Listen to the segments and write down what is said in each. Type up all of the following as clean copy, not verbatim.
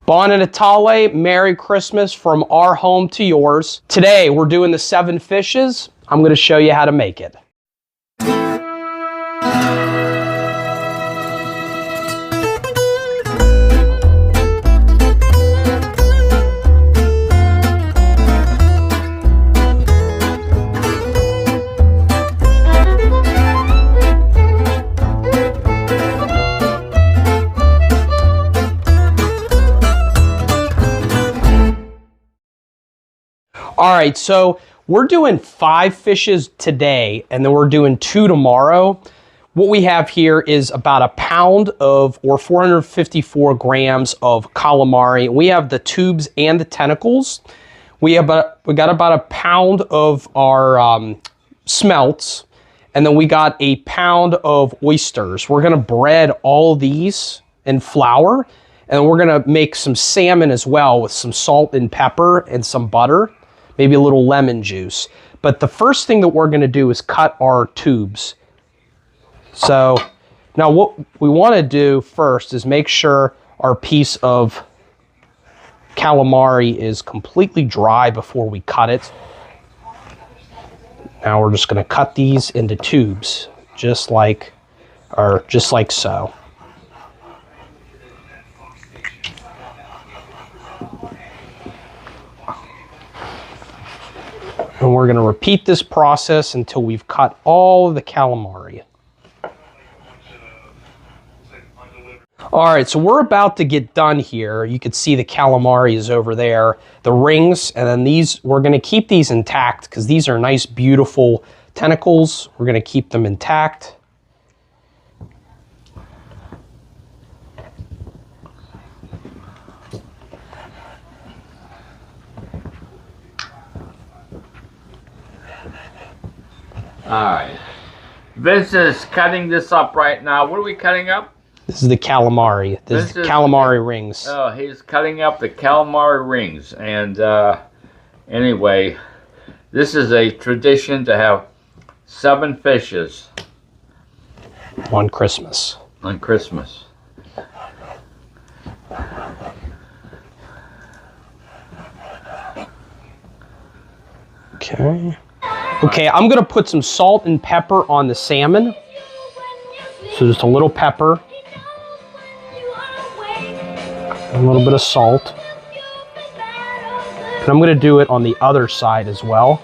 Buon Natale, Merry Christmas from our home to yours. Today we're doing the 7 fishes. I'm going to show you how to make it. All right, so we're doing 5 fishes today, and then we're doing 2 tomorrow. What we have here is about a pound of, or 454 grams of calamari. We have the tubes and the tentacles. We got about a pound of our smelts, and then we got a pound of oysters. We're gonna bread all these in flour, and we're gonna make some salmon as well with some salt and pepper and some butter. Maybe a little lemon juice. But the first thing that we're gonna do is cut our tubes. So now what we wanna do first is make sure our piece of calamari is completely dry before we cut it. Now we're just gonna cut these into tubes, just like so. And we're going to repeat this process until we've cut all of the calamari. All right, so we're about to get done here. You can see the calamari is over there, the rings, and then these, we're going to keep these intact because these are nice, beautiful tentacles. We're going to keep them intact. Alright. Vince is cutting this up right now. What are we cutting up? This is the calamari. This is the calamari rings. Oh, he's cutting up the calamari rings. And anyway, this is a tradition to have 7 fishes. On Christmas. On Christmas. Okay. Okay, I'm gonna put some salt and pepper on the salmon. So just a little pepper. A little bit of salt. And I'm gonna do it on the other side as well.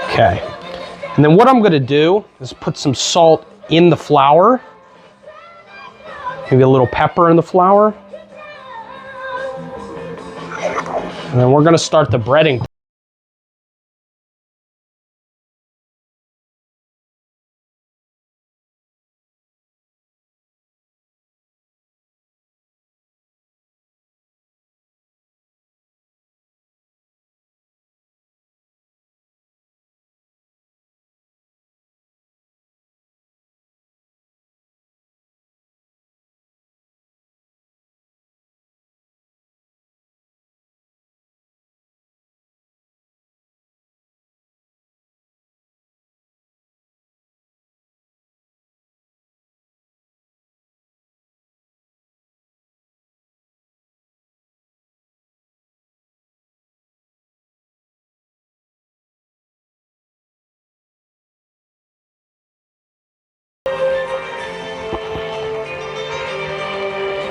Okay. And then what I'm gonna do is put some salt in the flour. Maybe a little pepper in the flour. And then we're gonna start the breading.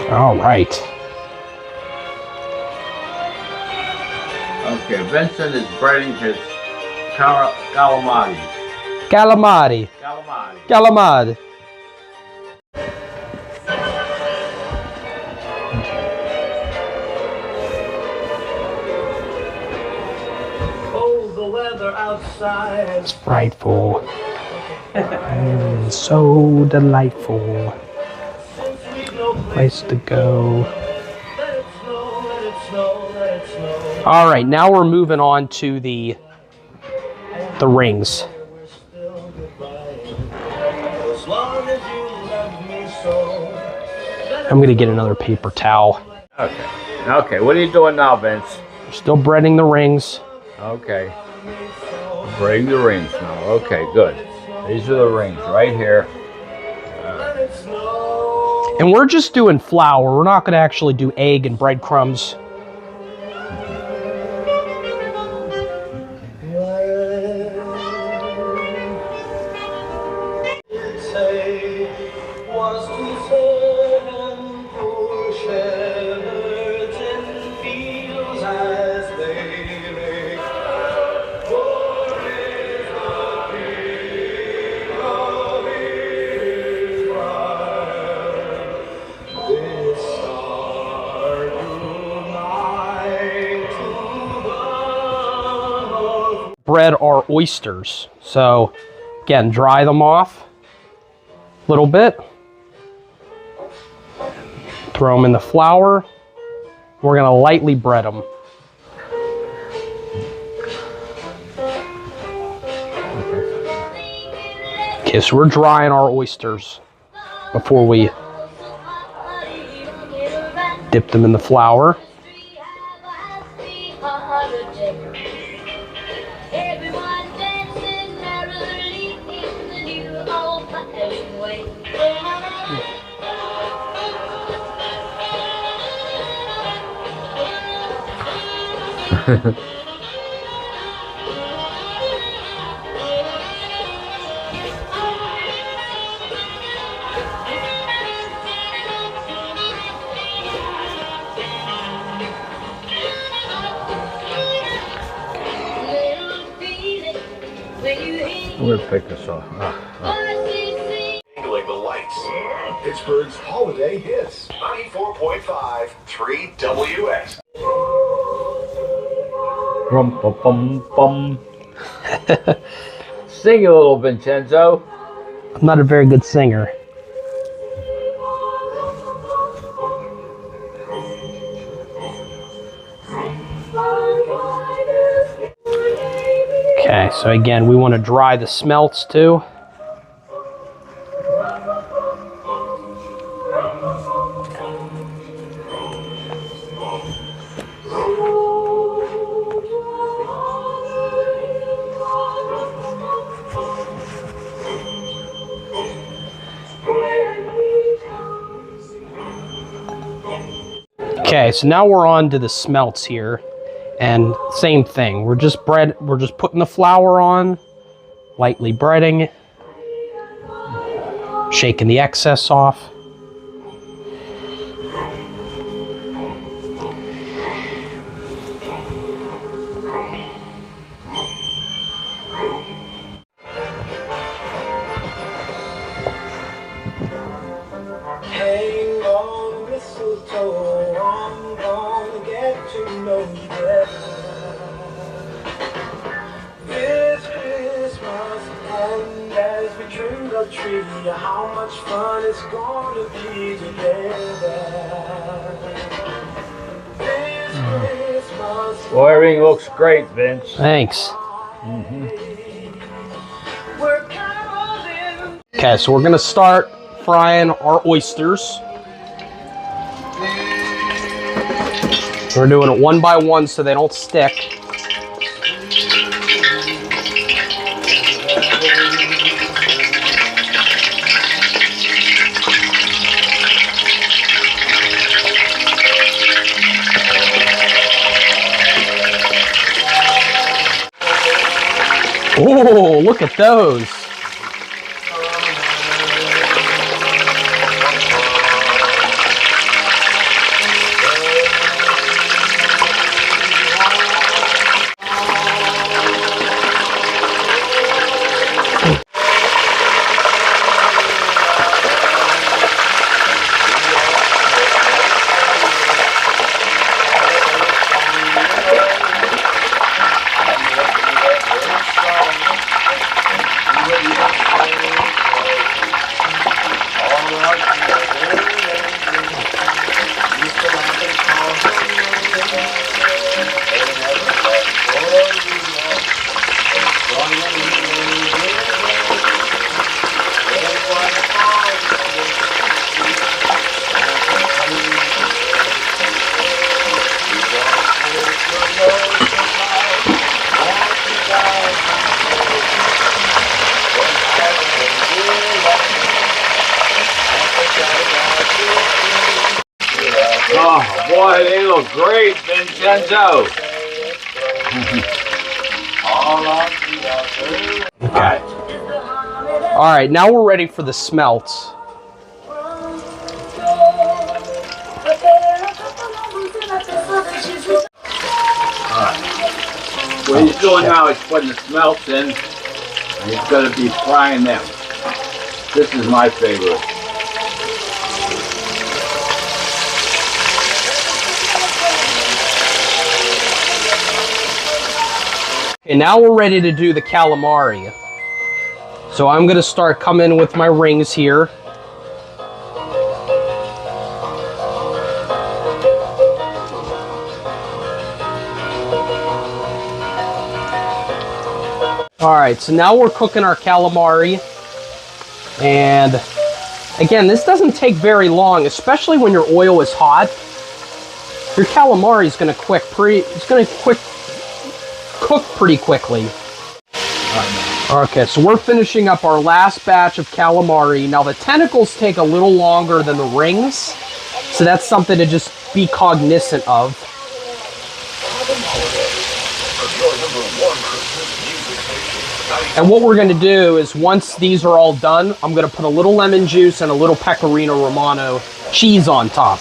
All right. Okay, Vincent is breading his calamari. Calamari. Calamari. Calamari. Oh, the weather outside. It's frightful. So delightful. Place to go. All right, now we're moving on to the rings. I'm gonna get another paper towel. Okay. Okay, what are you doing now, Vince? We're still breading the rings. Okay. Bring the rings now. Okay, good. These are the rings right here. And we're just doing flour. We're not going to actually do egg and breadcrumbs. Bread our oysters. So again, dry them off a little bit. Throw them in the flour. We're gonna lightly bread them. Okay, so we're drying our oysters before we dip them in the flour. I'm gonna pick this off. Handling the lights. Pittsburgh's holiday hits. 94.5 3WX. Rum bum bum bum. Sing a little, Vincenzo. I'm not a very good singer. Okay, so again, we want to dry the smelts too. Okay, so now we're on to the smelts here. And same thing, we're just putting the flour on, lightly breading, shaking the excess off. Hang on, mistletoe, I'm gonna get to know you better. This Christmas, and as we trim the tree, how much fun it's gonna be together. This Christmas, Well, everything looks great, Vince. Thanks. we're caroling. Okay, so we're gonna start frying our oysters. We're doing it one by one so they don't stick. Oh, look at those. Boy, they look great, Vincenzo. Okay. All right, now we're ready for the smelts. What he's doing now is putting the smelts in, and he's going to be frying them. This is my favorite. Okay, now we're ready to do the calamari. So I'm going to start coming with my rings here. All right, so now we're cooking our calamari. And again, this doesn't take very long, especially when your oil is hot. Your calamari is going to cook pretty quickly. Okay, so we're finishing up our last batch of calamari. Now the tentacles take a little longer than the rings, so that's something to just be cognizant of. And what we're going to do is once these are all done, I'm going to put a little lemon juice and a little Peccorino Romano cheese on top.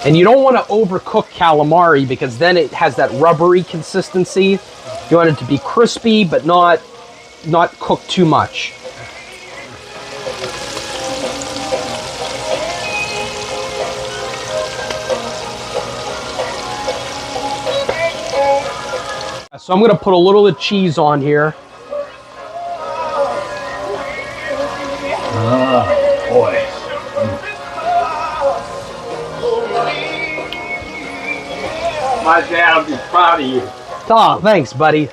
And you don't want to overcook calamari because then it has that rubbery consistency. You want it to be crispy, but not cooked too much. So I'm going to put a little of cheese on here. Oh, boy. My dad will be proud of you. Oh, thanks, buddy.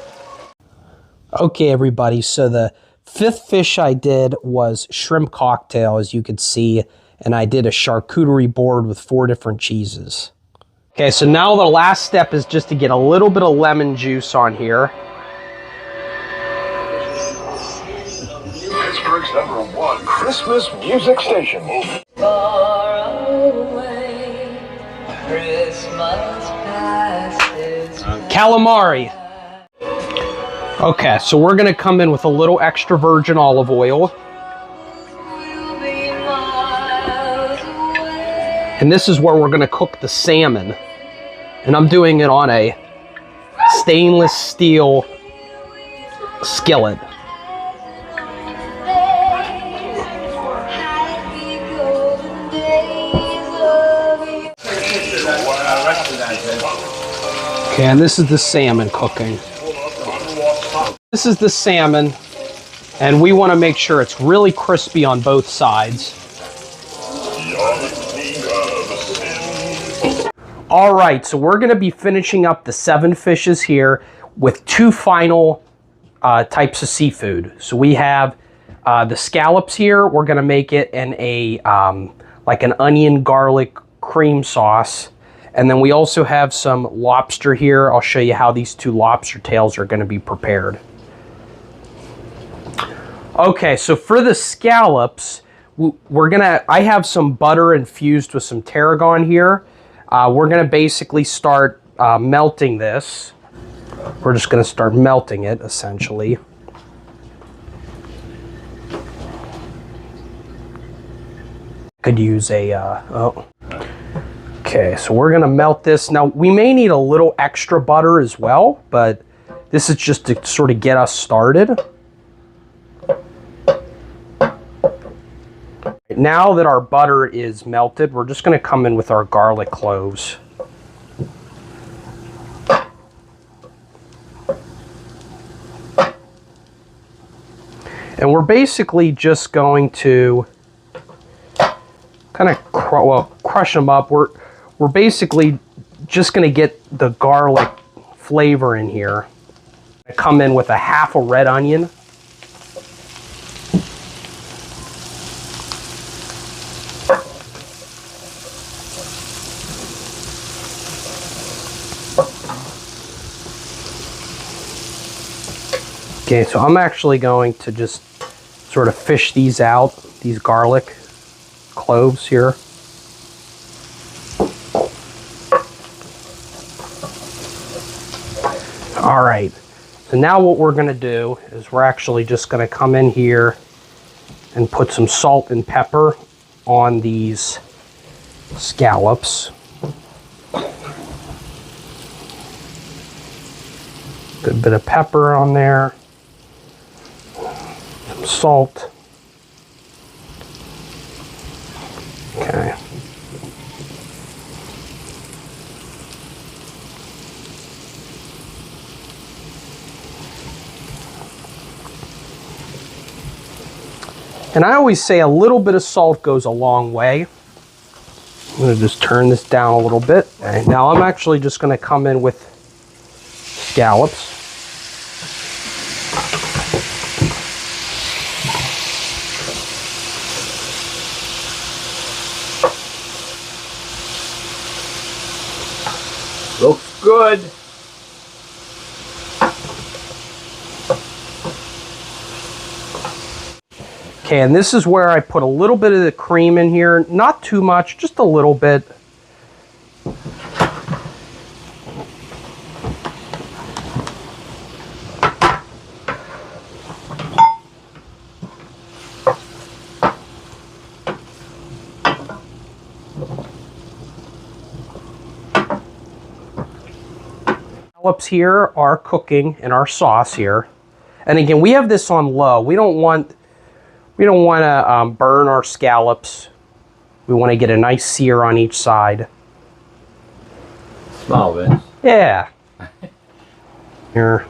Okay, everybody. So the fifth fish I did was shrimp cocktail, as you could see. And I did a charcuterie board with 4 different cheeses. Okay, so now the last step is just to get a little bit of lemon juice on here. Pittsburgh's #1 Christmas music station. Far away, Christmas passes. Calamari. Okay, so we're going to come in with a little extra virgin olive oil. We'll be miles away. And this is where we're going to cook the salmon. And I'm doing it on a stainless steel skillet. Okay, and this is the salmon cooking. This is the salmon, and we want to make sure it's really crispy on both sides. All right, so we're going to be finishing up the 7 fishes here with 2 final types of seafood. So we have the scallops here. We're going to make it in a like an onion garlic cream sauce. And then we also have some lobster here. I'll show you how these 2 lobster tails are going to be prepared. Okay, so for the scallops, I have some butter infused with some tarragon here. We're going to basically start melting this. We're just going to start melting it, essentially. Could use a, Okay, so we're going to melt this. Now, we may need a little extra butter as well, but this is just to sort of get us started. Now that our butter is melted, we're just going to come in with our garlic cloves. And we're basically just going to kind of crush them up. We're basically just going to get the garlic flavor in here. I come in with a half a red onion. Okay, so I'm actually going to just sort of fish these out, these garlic cloves here. All right, so now what we're gonna do is we're actually just gonna come in here and put some salt and pepper on these scallops. Good bit of pepper on there, some salt. Okay. And I always say a little bit of salt goes a long way. I'm going to just turn this down a little bit. And now I'm actually just going to come in with scallops. Looks good. Okay, and this is where I put a little bit of the cream in here. Not too much, just a little bit. Scallops here are cooking in our sauce here. And again, we have this on low. We don't want to burn our scallops. We want to get a nice sear on each side. Small, Vince. Yeah. Here.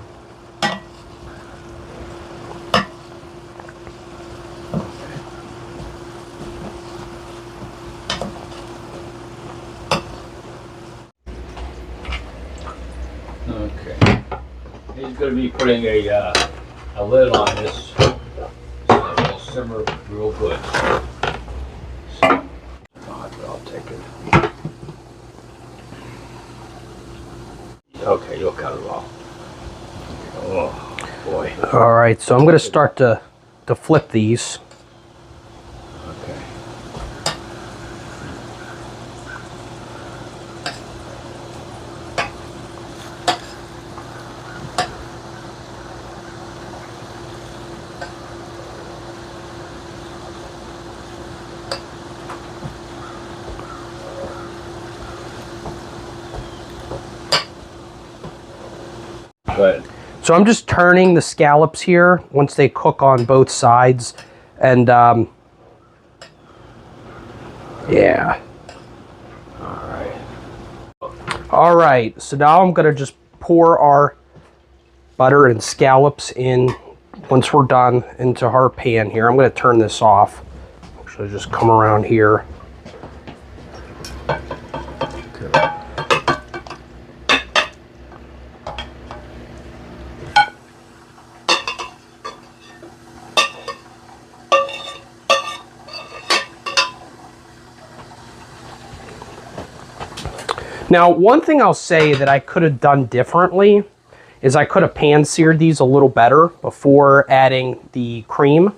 Okay. He's going to be putting a lid on this. Simmer real good. So, I'll take it. Okay, you'll cut it off. Oh boy. All right, so I'm going to start to flip these. Okay. Good. So I'm just turning the scallops here once they cook on both sides. And yeah. All right, so now I'm gonna just pour our butter and scallops in once we're done into our pan here. I'm gonna turn this off. Actually, just come around here. Now, one thing I'll say that I could have done differently is I could have pan-seared these a little better before adding the cream.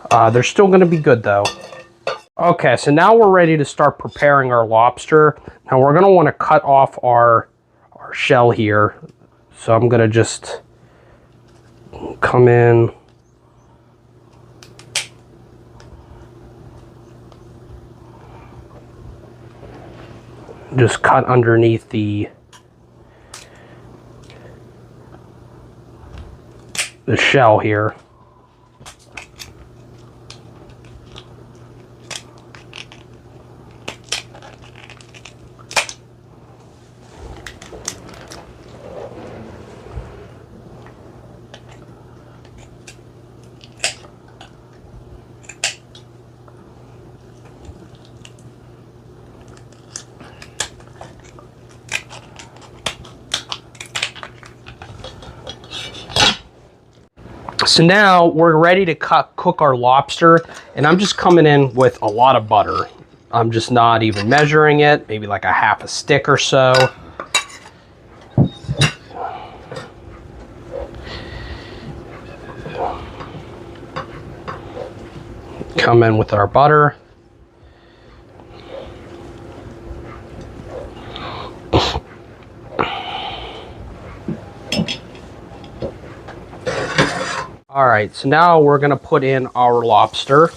They're still going to be good, though. Okay, so now we're ready to start preparing our lobster. Now, we're going to want to cut off our shell here. So I'm going to just come in. Just cut underneath the shell here. So now we're ready to cook our lobster, and I'm just coming in with a lot of butter. I'm just not even measuring it, maybe like a half a stick or so. come in with our butter. All right, so now we're gonna put in our lobster.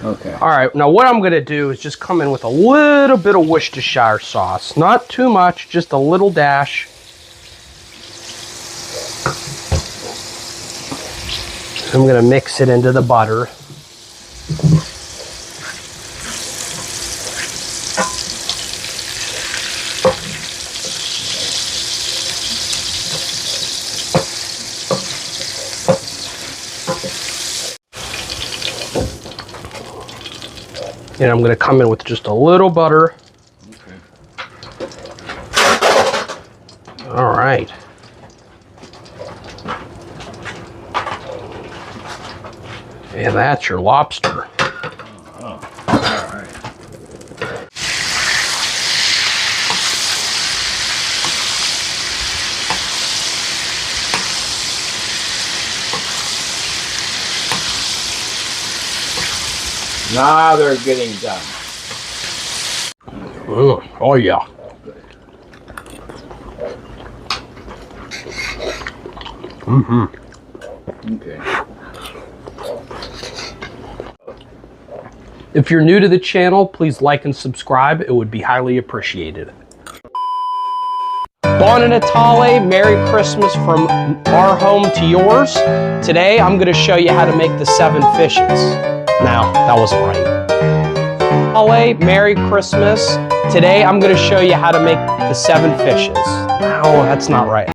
Okay. All right, now what I'm gonna do is just come in with a little bit of Worcestershire sauce. Not too much, just a little dash. I'm gonna mix it into the butter. And I'm gonna come in with just a little butter. Okay. All right. And that's your lobster. Oh, all right. Now they're getting done. Oh yeah. Okay. If you're new to the channel, please like and subscribe. It would be highly appreciated. Buon Natale, Merry Christmas from our home to yours. Today, I'm gonna show you how to make the 7 fishes. Now, that wasn't right. Natale, Merry Christmas. Today, I'm gonna show you how to make the 7 fishes. No, that's not right.